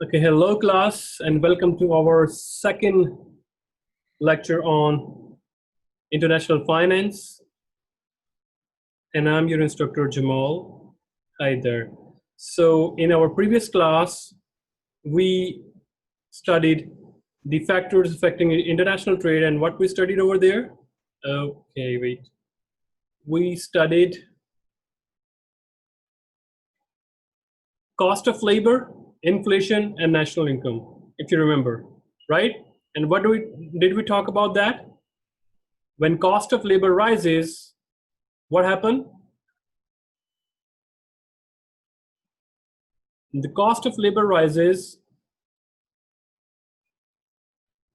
Okay, hello class and welcome to our second lecture on international finance. And I'm your instructor Jamal. Hi there. So in our previous class, we studied the factors affecting international trade, and what we studied over there? Okay, wait. We studied cost of labor, inflation, and national income, if you remember, right? And what did we talk about that? When cost of labor rises, what happened? The cost of labor rises.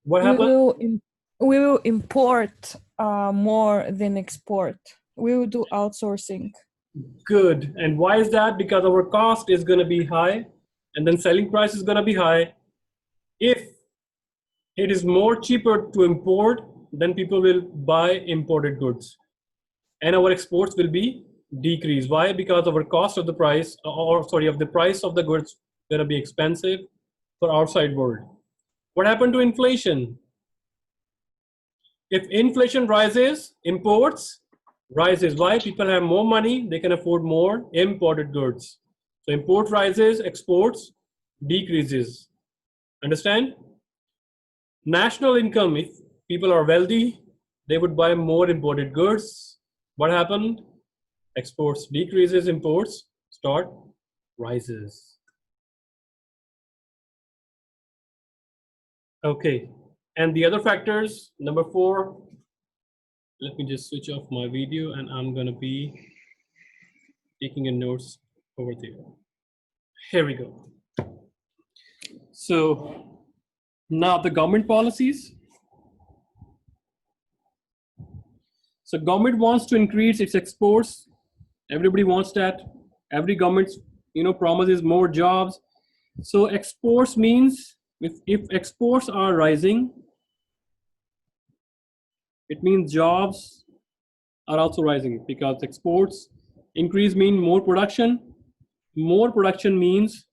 What We happened? will import more than export. We will do outsourcing. Good. And why is that? Because our cost is going to be high, and then selling price is going to be high. If it is more cheaper to import, then people will buy imported goods, and our exports will be decreased. Why? Because our cost of the price, of the price of the goods, going to be expensive for outside world. What happened to inflation? If inflation rises, imports rises. Why? People have more money, they can afford more imported goods. So import rises, exports decreases. Understand? National income, if people are wealthy, they would buy more imported goods. What happened? Exports decreases, imports start rises. Okay, and the other factors, number 4, let me just switch off my video and I'm going to be taking a notes over there. Here we go. So now the government policies. So government wants to increase its exports. Everybody wants that. Every government, promises more jobs. So exports means if exports are rising, it means jobs are also rising, because exports increase mean more production. More production means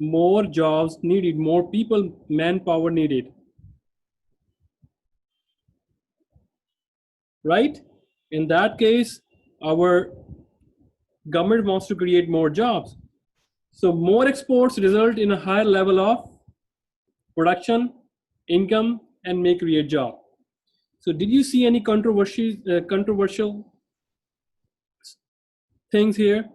more jobs needed, more people, manpower needed. Right? In that case, our government wants to create more jobs. So more exports result in a higher level of production, income, and may create job. So did you see any controversial things here?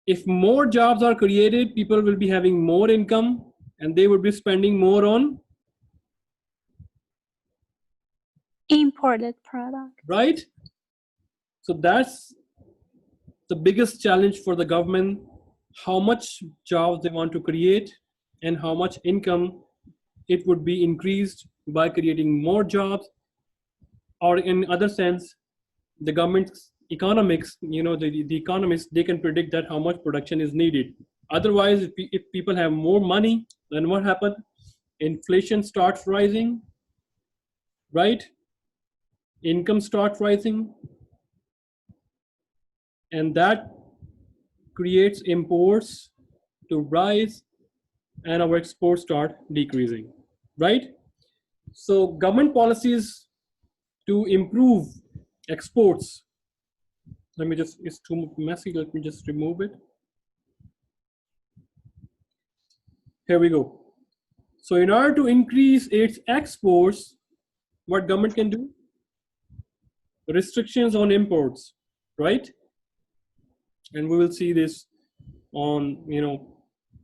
If more jobs are created, people will be having more income and they would be spending more on imported product. Right? So that's the biggest challenge for the government, how much jobs they want to create and how much income it would be increased by creating more jobs. Or in other sense, the government's economics, the economists, they can predict that how much production is needed. Otherwise, if people have more money, then what happens? Inflation starts rising, right? Income starts rising, and that creates imports to rise and our exports start decreasing, right? So government policies to improve exports. It's too messy, let me just remove it. Here we go. So in order to increase its exports, what government can do? Restrictions on imports, right? And we will see this on,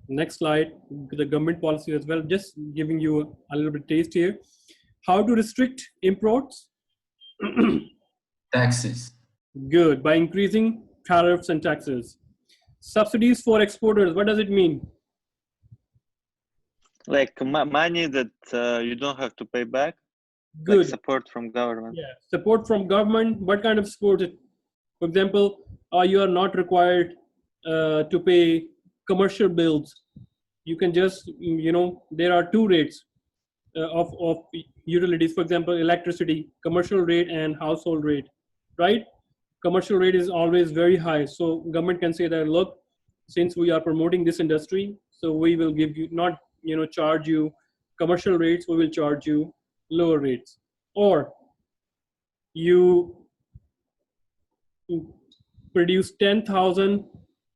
next slide, the government policy as well. Just giving you a little bit taste here. How to restrict imports? Taxes. Good, by increasing tariffs and taxes. Subsidies for exporters, what does it mean? Like money that you don't have to pay back. Good. Like support from government. Yeah, support from government. What kind of support? For example, you are not required to pay commercial bills. You can just, there are 2 rates of utilities. For example, electricity, commercial rate and household rate, right? Commercial rate is always very high. So government can say that, look, since we are promoting this industry, so we will give you not, charge you commercial rates, we will charge you lower rates. Or you produce 10,000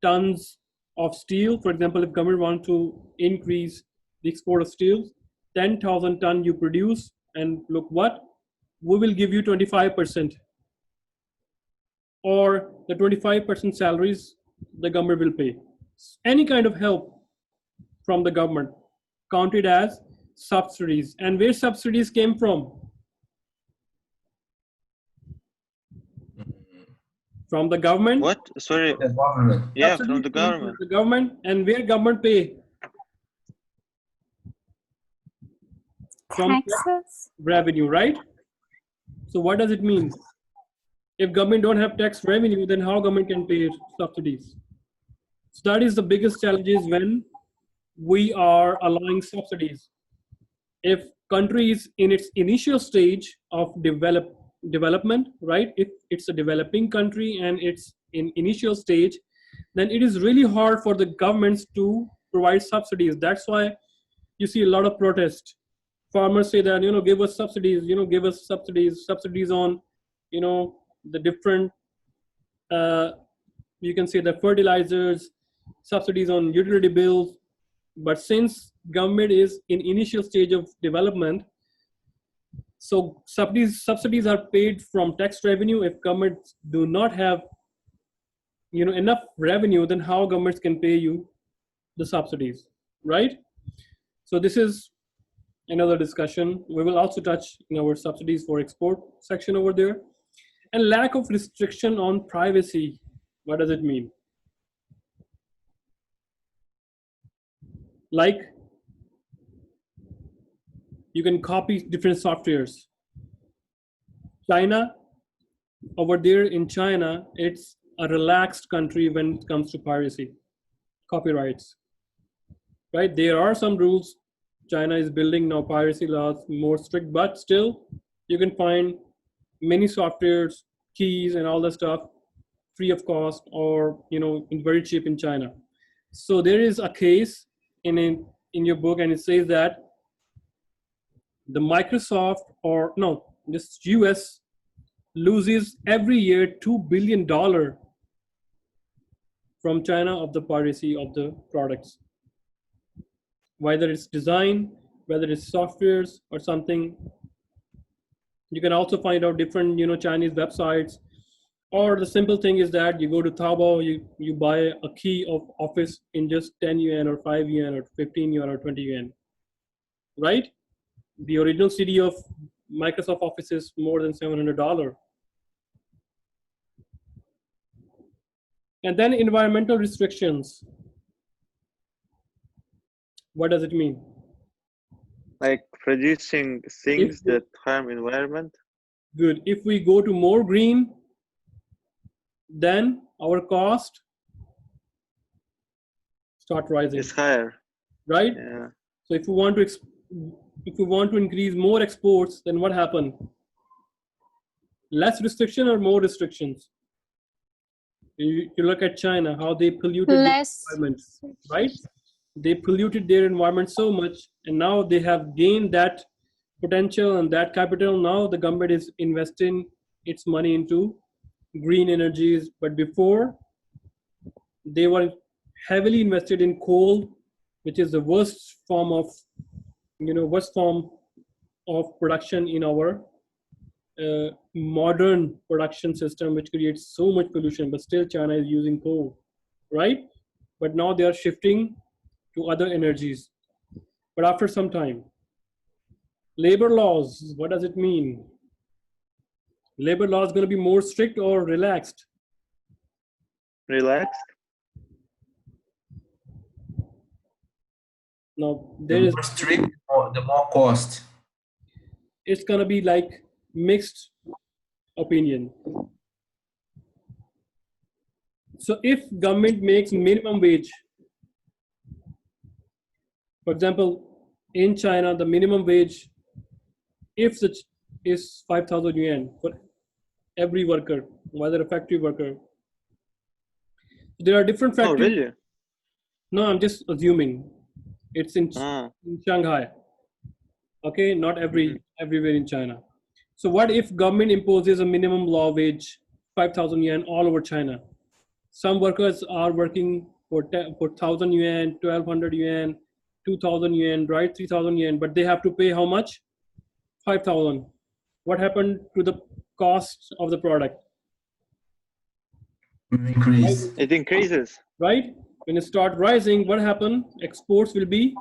tons of steel. For example, if government wants to increase the export of steel, 10,000 ton you produce, and look what, we will give you 25%, or the 25% salaries the government will pay. Any kind of help from the government counted as subsidies. And where subsidies came from? From the government. What? Sorry. The government. Yeah, Subsidies from the come government. the government. And where government pay? From Taxes. revenue, right? So what does it mean? If government don't have tax revenue, then how government can pay subsidies? So that is the biggest challenges when we are allowing subsidies. If country is in its initial stage of development, right? If it's a developing country and it's in initial stage, then it is really hard for the governments to provide subsidies. That's why you see a lot of protest. Farmers say that, give us subsidies, give us subsidies on, the different, you can say the fertilizers, subsidies on utility bills. But since government is in initial stage of development, so subsidies are paid from tax revenue. If governments do not have, enough revenue, then how governments can pay you the subsidies, right? So this is another discussion. We will also touch in our subsidies for export section over there. And lack of restriction on privacy. What does it mean? Like, you can copy different softwares. China, over there in China, it's a relaxed country when it comes to piracy, copyrights, right? There are some rules. China is building now piracy laws more strict, but still you can find many softwares, keys and all that stuff free of cost, or in very cheap in China. So there is a case in your book, and it says that the Microsoft, or no, this US loses every year $2 billion from China of the piracy of the products, whether it's design, whether it's softwares or something. You can also find out different, Chinese websites, or the simple thing is that you go to Taobao, you buy a key of Office in just 10 yuan or 5 yuan or 15 yuan or 20 yuan, right? The original CD of Microsoft Office is more than $700. And then environmental restrictions. What does it mean? Like producing things that harm environment. Good. If we go to more green, then our cost start rising. It's higher. Right? Yeah. So if we want to increase more exports, then what happened? Less restriction or more restrictions? You look at China, how they polluted the environment, right? They polluted their environment so much, and now they have gained that potential and that capital. Now the government is investing its money into green energies, but before they were heavily invested in coal, which is the worst form of production in our modern production system, which creates so much pollution. But still China is using coal, right? But now they are shifting to other energies. But after some time, labor laws, what does it mean? Labor law is going to be more strict or relaxed? Relaxed. Now The there is more strict, the more cost. it's going to be like mixed opinion. So if government makes minimum wage, for example, in China, the minimum wage, if it is 5,000 yuan for every worker, whether a factory worker. There are different Oh, factories. really? No, I'm just assuming. It's Ah, in Shanghai. Okay, not everywhere in China. So what if government imposes a minimum law wage, 5,000 yuan all over China? Some workers are working for 1,000 yuan, 1,200 yuan, 2,000 yuan, right? 3,000 yuan, but they have to pay how much? 5,000. What happened to the cost of the product? Increase. it increases. Right? When it start rising, what happened? Exports will be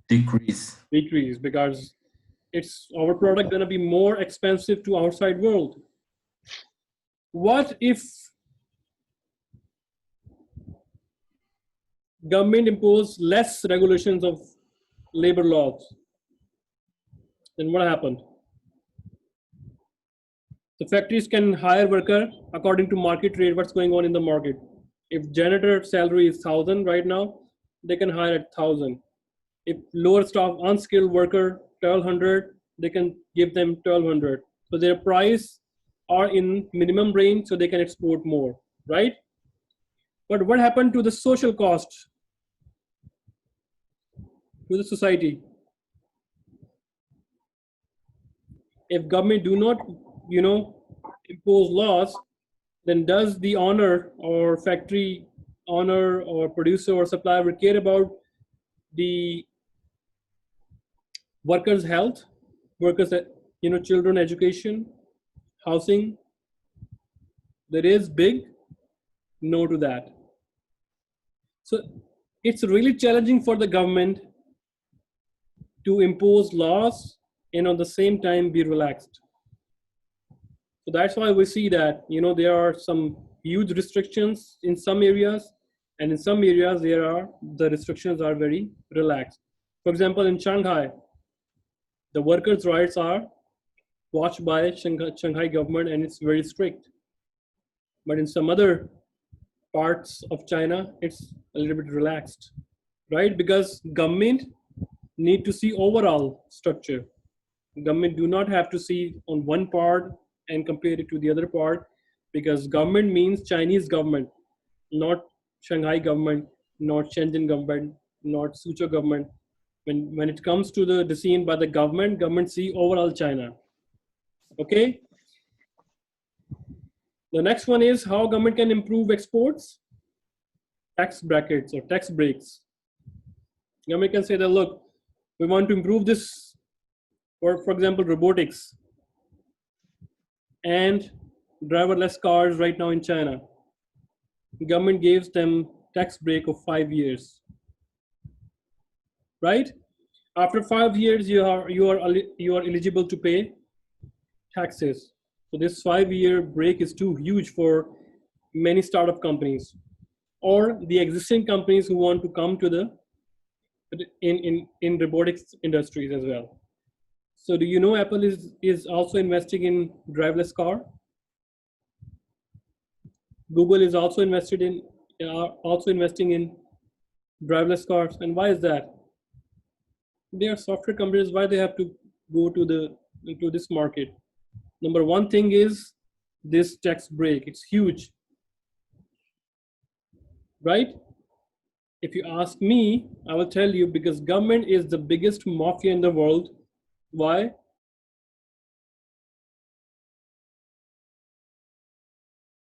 Decrease. decreased because it's our product going to be more expensive to outside world. What if government impose less regulations of labor laws? Then what happened? The factories can hire worker according to market rate, what's going on in the market. If janitor salary is 1,000 right now, they can hire at 1,000. If lower staff unskilled worker 1,200, they can give them 1,200. So their price are in minimum range, so they can export more, right? But what happened to the social cost to the society? If government do not, impose laws, then does the owner or factory owner or producer or supplier care about the workers' health, workers, children education, housing? There is big no to that. So it's really challenging for the government to impose laws and at the same time be relaxed. So that's why we see that, there are some huge restrictions in some areas, and in some areas the restrictions are very relaxed. For example, in Shanghai, the workers' rights are watched by Shanghai government and it's very strict. But in some other parts of China, it's a little bit relaxed, right? Because government need to see overall structure. Government do not have to see on one part and compare it to the other part, because government means Chinese government, not Shanghai government, not Shenzhen government, not Suzhou government. When it comes to the decision by the government see overall China. Okay. The next one is how government can improve exports. Tax brackets or tax breaks. Government can say that, look, we want to improve this, for example, robotics and driverless cars right now in China. The government gives them tax break of 5 years, right? After 5 years, you are eligible to pay taxes. So this 5-year break is too huge for many startup companies or the existing companies who want to come to the in robotics industries as well. So do you know Apple is also investing in driverless car? Google is also investing in driverless cars. And why is that? They are software companies. Why they have to go into this market? Number one thing is this tax break. It's huge, right? If you ask me, I will tell you, because government is the biggest mafia in the world. Why?